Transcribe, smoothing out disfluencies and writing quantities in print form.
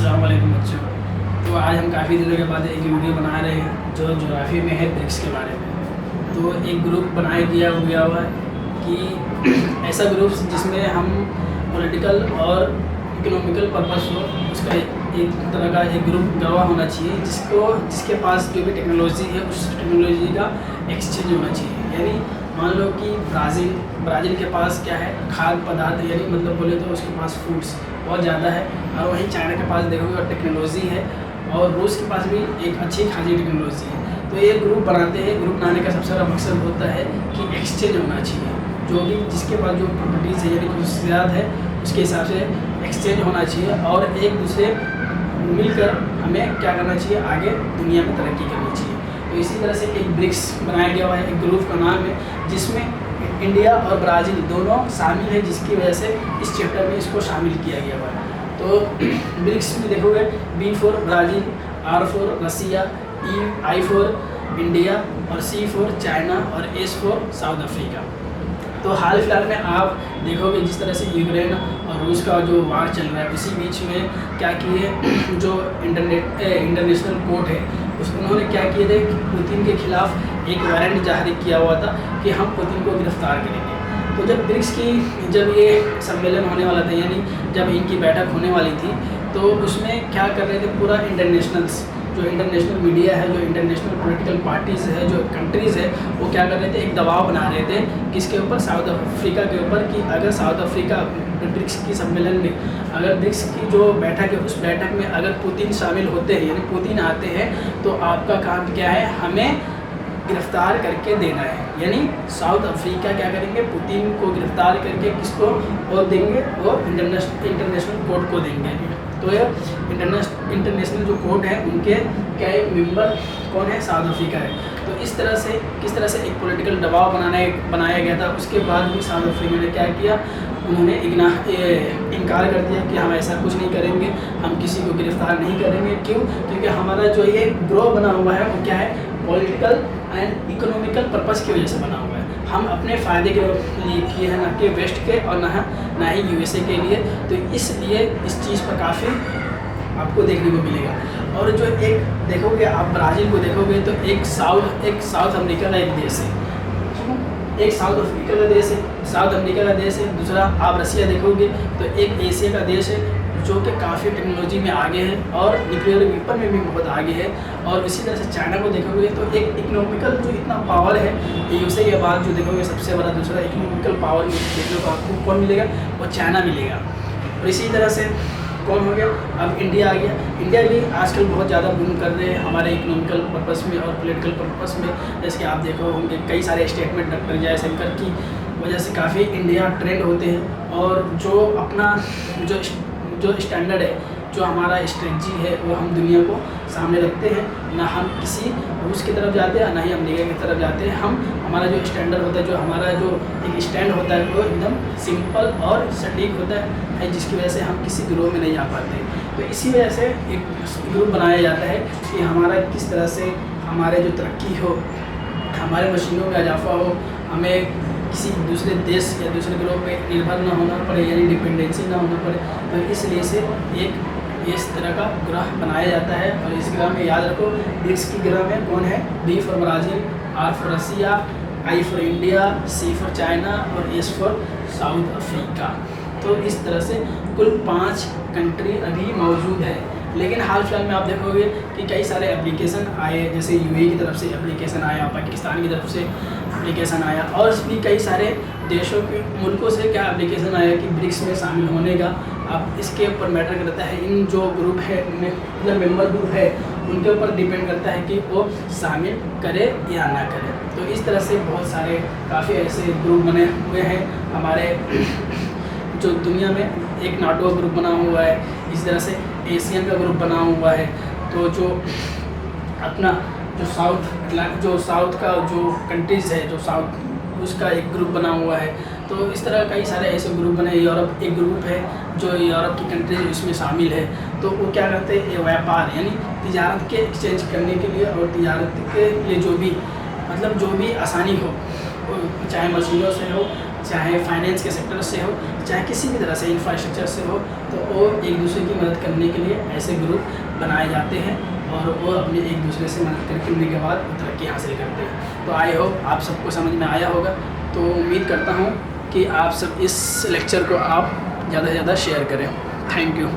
अस्सलाम वालेकुम बच्चों। तो आज हम काफ़ी दिनों के बाद एक वीडियो बना रहे हैं जो ज्योग्राफी में है ब्रिक्स के बारे में। तो एक ग्रुप बनाया गया हुआ है कि ऐसा ग्रुप जिसमें हम पॉलिटिकल और इकोनॉमिकल पर्पस हो, उसका एक तरह का एक ग्रुप गवाह होना चाहिए जिसके पास जो भी टेक्नोलॉजी है उस टेक्नोलॉजी का एक्सचेंज होना चाहिए। यानी मान लो कि ब्राज़ील के पास क्या है, खाद्य पदार्थ, यानी मतलब बोले तो उसके पास फूड्स बहुत ज़्यादा है, और वहीं चाइना के पास देखोगे टेक्नोलॉजी है, और रूस के पास भी एक अच्छी खासी टेक्नोलॉजी है। तो ये ग्रुप बनाते हैं। ग्रुप बनाने का सबसे बड़ा मकसद होता है कि एक्सचेंज होना चाहिए, जो भी जिसके पास जो प्रॉपर्टीज़ है यानी खसूसियात है उसके हिसाब से एक्सचेंज होना चाहिए, और एक दूसरे मिलकर हमें क्या करना चाहिए, आगे दुनिया में तरक्की करनी चाहिए। तो इसी तरह से एक ब्रिक्स बनाया गया हुआ है, एक ग्रुप का नाम है, जिसमें इंडिया और ब्राज़ील दोनों शामिल है, जिसकी वजह से इस चैप्टर में इसको शामिल किया गया हुआ है। तो ब्रिक्स में देखोगे B for Brazil, R for Russia, I for India, और C फॉर चाइना, और S फॉर साउथ अफ्रीका। तो हाल फिलहाल में आप देखोगे जिस तरह से यूक्रेन और रूस का जो वार चल रहा है, इसी बीच में क्या किए, जो इंटरनेशनल कोर्ट है उन्होंने क्या किए थे, पुतिन के खिलाफ एक वारंट जारी किया हुआ था कि हम पुतिन को गिरफ्तार करेंगे। तो जब ब्रिक्स की जब ये सम्मेलन होने वाला था, यानी जब इनकी बैठक होने वाली थी, तो उसमें क्या कर रहे थे, पूरा जो इंटरनेशनल मीडिया है, जो इंटरनेशनल पॉलिटिकल पार्टीज़ है, जो कंट्रीज़ है, वो क्या कर रहे थे, एक दबाव बना रहे थे किसके ऊपर, साउथ अफ्रीका के ऊपर, कि अगर साउथ अफ्रीका ब्रिक्स की सम्मेलन में, अगर ब्रिक्स की जो बैठक है उस बैठक में अगर पुतिन शामिल होते हैं, यानी पुतिन आते हैं, तो आपका काम क्या है, हमें गिरफ्तार करके देना है। यानी साउथ अफ्रीका क्या करेंगे, पुतिन को गिरफ्तार करके किसको वो देंगे, वो इंटरनेशनल कोर्ट को देंगे। तो ये इंटरनेशनल जो कोर्ट है उनके क्या एक मेंबर कौन है, साउथ अफ्रीका है। तो इस तरह से किस तरह से एक पॉलिटिकल दबाव बनाया गया था। उसके बाद भी साउथ अफ्रीका ने क्या किया, उन्होंने इनकार कर दिया कि हम ऐसा कुछ नहीं करेंगे, हम किसी को गिरफ्तार नहीं करेंगे। क्यों? क्योंकि हमारा जो ये ग्रोह बना हुआ है वो क्या है, पॉलिटिकल एंड इकोनॉमिकल पर्पस की वजह से बना हुआ है। हम अपने फ़ायदे के लिए किए हैं, ना कि वेस्ट के और ना ही USA के लिए। तो इसलिए इस चीज़ पर काफ़ी आपको देखने को मिलेगा। और जो एक देखोगे आप ब्राज़ील को देखोगे तो एक साउथ अमेरिका का एक देश है, एक साउथ अफ्रीका का देश है, साउथ अमेरिका का देश है, दूसरा आप रसिया देखोगे तो एक एशिया का देश है जो कि काफ़ी टेक्नोलॉजी में आगे है और न्यूक्लियर वेपन में भी बहुत आगे है। और इसी तरह से चाइना को देखोगे तो एक इकोनॉमिकल जो इतना पावर है, USA के बाद जो देखोगे सबसे बड़ा दूसरा इकोनॉमिकल पावर देखने को आपको कौन मिलेगा, वो चाइना मिलेगा। और इसी तरह से कौन हो गया, अब इंडिया आ गया। इंडिया भी आजकल बहुत ज़्यादा बूम कर रहे हैं हमारे इकोनॉमिकल पर्पस में और पॉलिटिकल पर्पस में। जैसे कि आप देखो होंगे कई सारे स्टेटमेंट डॉक्टर जयशंकर की वजह से काफ़ी इंडिया ट्रेंड होते हैं, और जो अपना जो स्टैंडर्ड है, जो हमारा स्ट्रेटजी है, वो हम दुनिया को सामने रखते हैं। ना हम किसी रूस की तरफ जाते हैं, ना ही अमेरिका की तरफ जाते हैं। हमारा जो स्टैंडर्ड होता है, जो हमारा जो एक स्टैंड होता है, वो एकदम सिंपल और सटीक होता है, जिसकी वजह से हम किसी ग्रोह में नहीं आ पाते। तो इसी वजह से एक ग्रुप बनाया जाता है कि हमारा किस तरह से हमारे जो तरक्की हो, हमारे मशीनों में इजाफा हो, हमें किसी दूसरे देश या दूसरे ग्रोह पे निर्भर ना होना पड़े, यानी डिपेंडेंसी ना होना पड़े। तो इसलिए से एक इस तरह का ग्रह बनाया जाता है। और इस ग्रह में याद रखो, ब्रिक्स की ग्रह में कौन है, B for Brazil, R for Russia, I for India, C for China, और S फॉर साउथ अफ्रीका। तो इस तरह से कुल 5 कंट्री अभी मौजूद है। लेकिन हाल फिलहाल में आप देखोगे कि कई सारे एप्लीकेशन आए, जैसे UAE की तरफ से एप्लीकेशन आया, पाकिस्तान की तरफ से एप्लीकेशन आया, और भी कई सारे देशों के मुल्कों से क्या एप्लीकेशन आया कि ब्रिक्स में शामिल होने का। अब इसके ऊपर मैटर करता है, इन जो ग्रुप है मतलब मेंबर ग्रुप है उनके ऊपर डिपेंड करता है कि वो शामिल करे या ना करे। तो इस तरह से बहुत सारे काफ़ी ऐसे ग्रुप बने हुए हैं हमारे जो दुनिया में। एक नाटो ग्रुप बना हुआ है, इस तरह से एशियन का ग्रुप बना हुआ है। तो जो अपना जो साउथ का जो कंट्रीज़ है, जो साउथ उसका एक ग्रुप बना हुआ है। तो इस तरह कई सारे ऐसे ग्रुप बने। यूरोप एक ग्रुप है जो यूरोप की कंट्रीज इसमें शामिल है। तो वो क्या करते हैं, व्यापार यानी तिजारत के एक्सचेंज करने के लिए और तिजारत के लिए जो भी आसानी हो, चाहे मशीनों से हो, चाहे फाइनेंस के सेक्टर से हो, चाहे किसी भी तरह से इंफ्रास्ट्रक्चर से हो, तो वो एक दूसरे की मदद करने के लिए ऐसे ग्रुप बनाए जाते हैं और वो अपने एक दूसरे से मदद करने के बाद तरक्की हासिल करते हैं। तो आई होप आप सबको समझ में आया होगा। तो उम्मीद करता हूँ कि आप सब इस लेक्चर को आप ज़्यादा से ज़्यादा शेयर करें। Thank you.